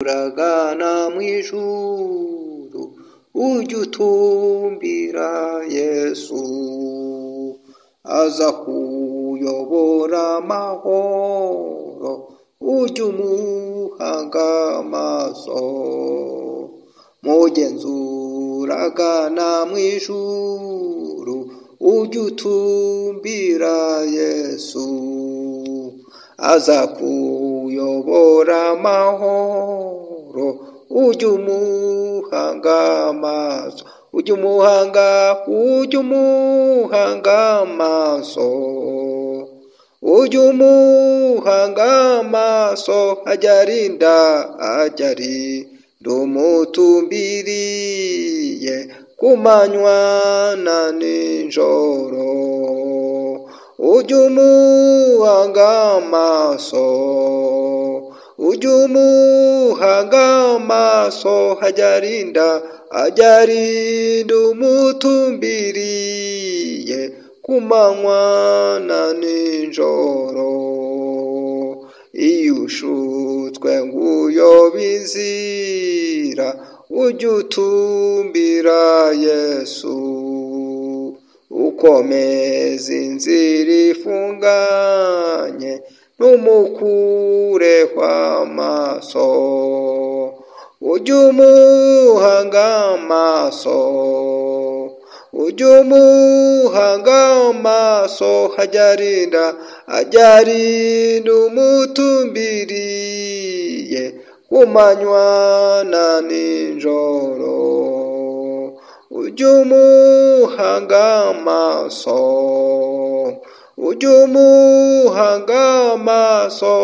uragana mu ijuru ujye utumbira Yesu aza kuyobora amahoro ujye umuhanga amaso mugenzi uragana mu ijuru ujye utumbira Yesu aza kuyobora amahoro ujye umuhanga amaso ujye umuhanga amaso ujye umuhanga amaso ajya arinda umutumbiriye ku manywa na nijoro ujye umuhanga amaso ujye umuhanga amaso ajya arinda umutumbiriye ku manywa na nijoro iyo ushutswe nguyoba inzira ujye utumbira Yesu ukomeza inzira ifunganye ntumukureho amaso ujye umuhanga amaso ujye umuhanga amaso ajya arinda umutumbiriye ku manywa na nijoro ujye umuhanga amaso ujye umuhanga amaso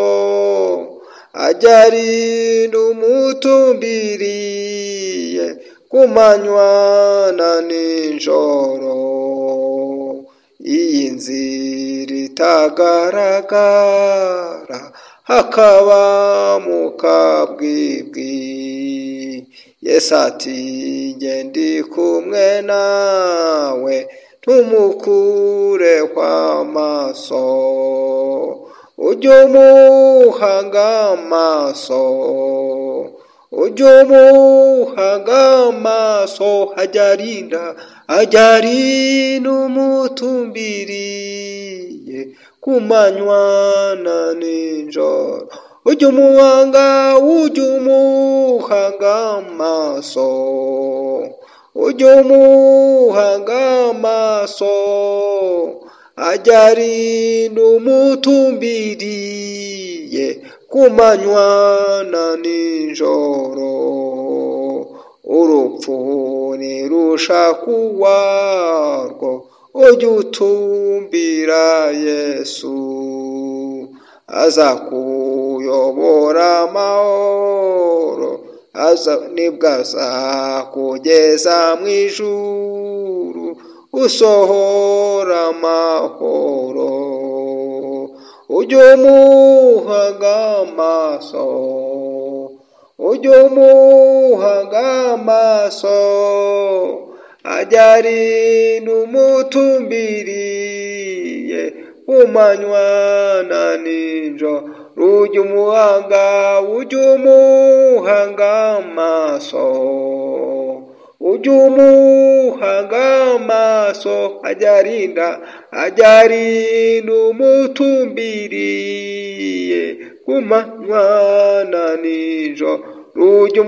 ajya arinda umutumbiriye ku manywa na nijoro iyi nzira itagaragara hakaba mu kabwibwi Yesu ati njye ndi kumwe nawe ntumukureho amaso ujye umuhanga amaso ujye umuhanga amaso ajya arinda umutumbiriye ku manywa na nijoro ujye umuhanga amaso ujye umuhanga amaso ajya arinda umutumbiriye ku manywa na nijoro urupfu nirushaku warwo ujye utumbira Yesu aza kuyobora amahoro nibwo azakugeza mu ijuru usohora amahoro ujye umuhanga amaso ujye umuhanga amaso ajya arinda umutumbiriye ku manywa na nijoro ujye umuhanga amaso ujye umuhanga amaso ajya arinda umutumbiriye ku manywa na nijoro ujye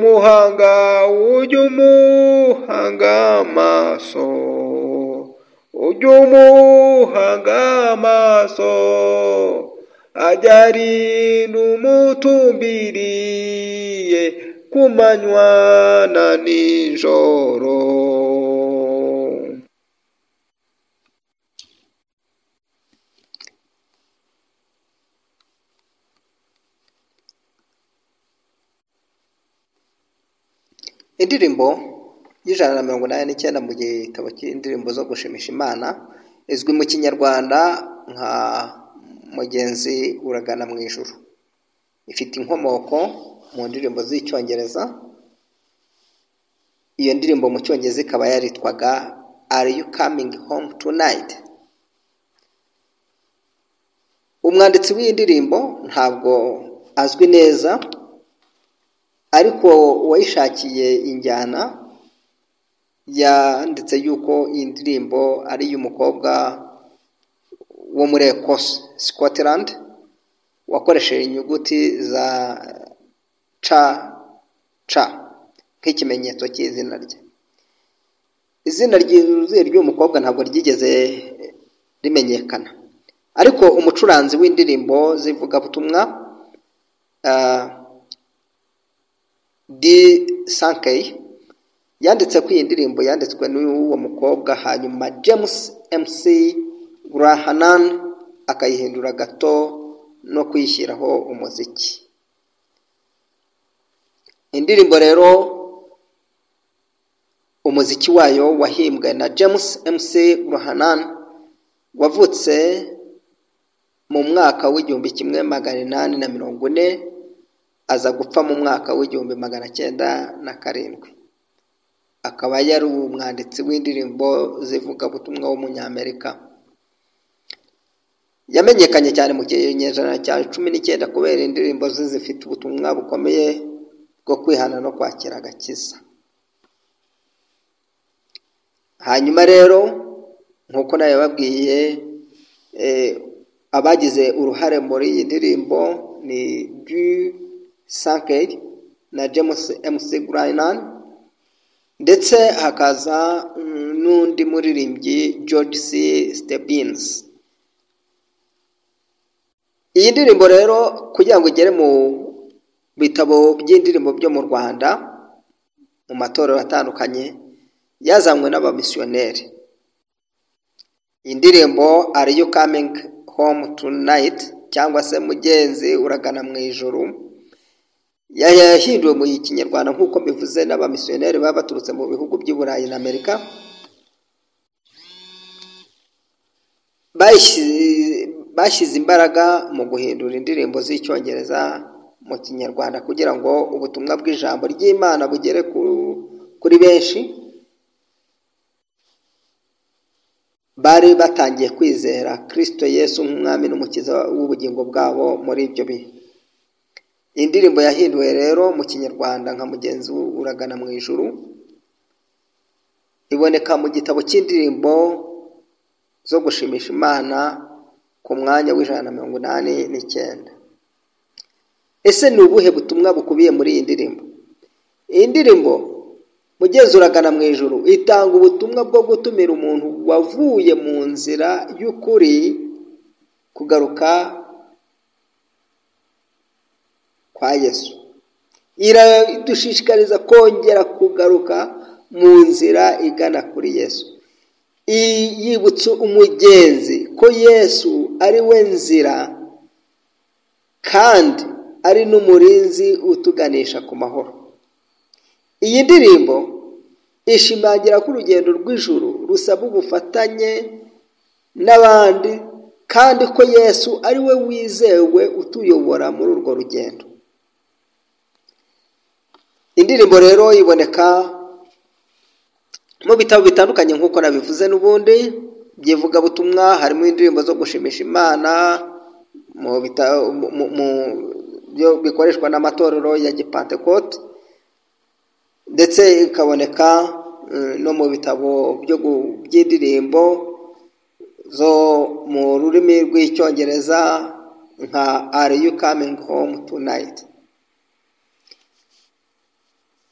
umuhanga amaso ujye umuhanga amaso ajya arinda umutumbiriye ku manywa na nijoro indirimbo y'189 mu gitabo cy'indirimbo zo gushimisha Imana izwi mu Kinyarwanda nka mugenzi uragana mu ijuru ifite inkomoko mu ndirimbo z'Icyongereza. Iyo ndirimbo mu Cyongereza ikaba yaritwaga Are You Coming Home Tonight? Umwanditsi w'iyi ndirimbo ntabwo azwi neza, ariko uwayishakiye injyana yanditse yuko iyi ndirimbo ari iy'umukobwa wo muri Ecosse, Scotland, wakoresheje inyuguti za ca nk'ikimenyetso cy'izina rye. Izina ry'uyu mukobwa ntabwo ryigeze rimenyekana, ariko umucuranzi w'indirimbo z'ivugabutumwa D.Sankey yanditse ko iyi ndirimbo yanditswe n'uwo mukobwa, hanyuma James MC Graham akayihindura gato no kuyishyiraho umuziki. Indirimbo rero umuziki wayo wahimbwe na James MC Graham wavutse mu mwaka w'1840, aza gupfa mu mwaka w'1907. Akaba yari umwanditsi w'indirimbo z'ivugabutumwa w'umunyamerika. Yamenyekanye cyane mu kinyejana cya 19 kubera indirimbo ze zifite ubutumwa bukomeye bwo kwihana no kwakira agakiza. Hanyuma rero nkuko nayo babwiye abagize uruhare muri iyi ndirimbo ni D.Sankey na James MC Graham, ndetse hakaza n'undi muririmbyi George C. Stebbins. Iyi ndirimbo rero kugira ngo igere mu bitabo by'indirimbo byo mu Rwanda mu matorero atandukanye yazanywe n'abamisiyoneri. Indirimbo Are You Coming Home Tonight cyangwa se Mugenzi uragana mu ijuru yahinduwe mu Kinyarwanda nk'uko bivuze n'abamisiyoneri baba baturutse mu bihugu by'i Burayi na Amerika. Bashyize imbaraga mu guhindura indirimbo z'icyongereza mu Kinyarwanda kugira ngo ubutumwa bw'ijambo ry'Imana bugere kuri benshi. Bari batangiye kwizera Kristo Yesu nk'umwami n'umukiza w'ubugingo bwabo muri ibyo bihe. Indirimbo yahinduwe rero mu Kinyarwanda nka Mugenzi uragana mu ijuru iboneka mu gitabo cy'indirimbo zo gushimisha Imana ku mwanya w'189. Ese ni ubuhe butumwa bukubiye muri iyi ndirimbo? Iyi ndirimbo Mugenzi uragana mu ijuru itanga ubutumwa bwo gutumira umuntu wavuye mu nzira y'ukuri kugaruka kwa Yesu. Iradushishikariza kongera kugaruka mu nzira igana kuri Yesu. Yibutsa umugenzi ko Yesu ari we nzira kandi ari n'umurinzi utuganisha ku mahoro. Iyi ndirimbo ishimangira ko urugendo rw'ijuru rusaba ubufatanye n'abandi kandi ko Yesu ari we wizewe utuyobora muri urwo rugendo. Indirimbo rero iboneka mu bitabo bitandukanye nk'uko nabivuze n'ubundi byivuga butumwa. Harimo indirimbo zo gushimisha Imana mu byo bikoreshwa n'amatorero ya Gipantekote, ndetse ikaboneka no mu bitabo by'indirimbo zo mu rurimi rw'icyongereza nka Are You Coming Home Tonight.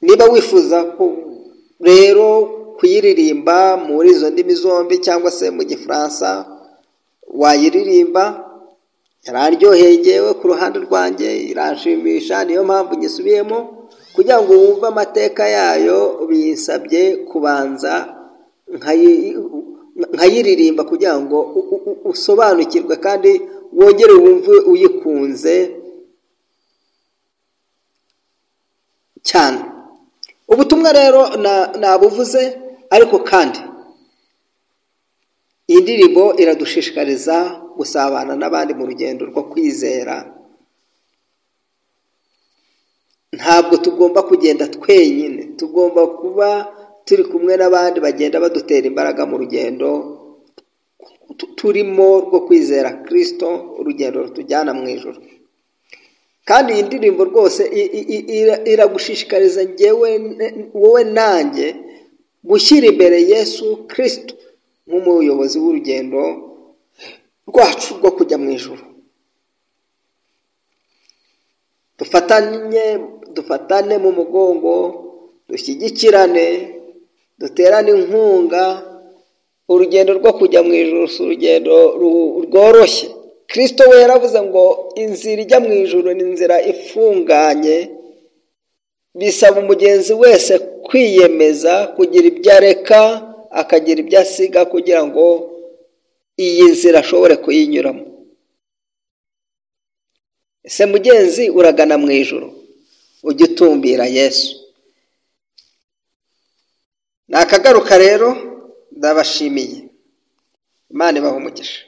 Niba wifuza rero kuyiririmba muri izo ndimi zombi cyangwa se mu Gifaransa wayiririmba. Yararyoheye ngewe ku ruhande rwanjye, iranshimisha, niyo mpamvu nyisubiyemo kugira ngo wumve amateka yayo. Binsabye kubanza nkayiririmba kugira ngo usobanukirwe kandi wongere wumve uyikunze cyane. Ubutumwa rero nabuvuze, ariko kandi iyi ndirimbo iradushishikariza gusabana n'abandi mu rugendo rwo kwizera. Ntabwo tugomba kugenda twenyine, tugomba kuba turi kumwe n'abandi bagenda badutera imbaraga mu rugendo turimo rwo kwizera Kristo, urugendo rutujyana mu ijuru. kandi iyi ndirimbo rwose iragushishikariza njyewe wowe nanjye gushyira imbere Yesu Kristo nk'umuyobozi w'urugendo rwacu rwo kujya mu ijuru. Dufatane mu mugongo, dushyigikirane, duterane inkunga. Urugendo rwo kujya mu ijuru si urugendo rworoshye. Kristo we yaravuze ngo inzira ijya mu ijuru ni inzira ifunganye, bisaba umugenzi wese kwiyemeza kugira ibyo areka akagira ibyo asiga kugira ngo iyi nzira ashobore kuyinyuramo. Ese mugenzi, uragana mu ijuru? Ujye utumbira Yesu. Nakagaruka rero, ndabashimiye. Imana ibahe umugisha.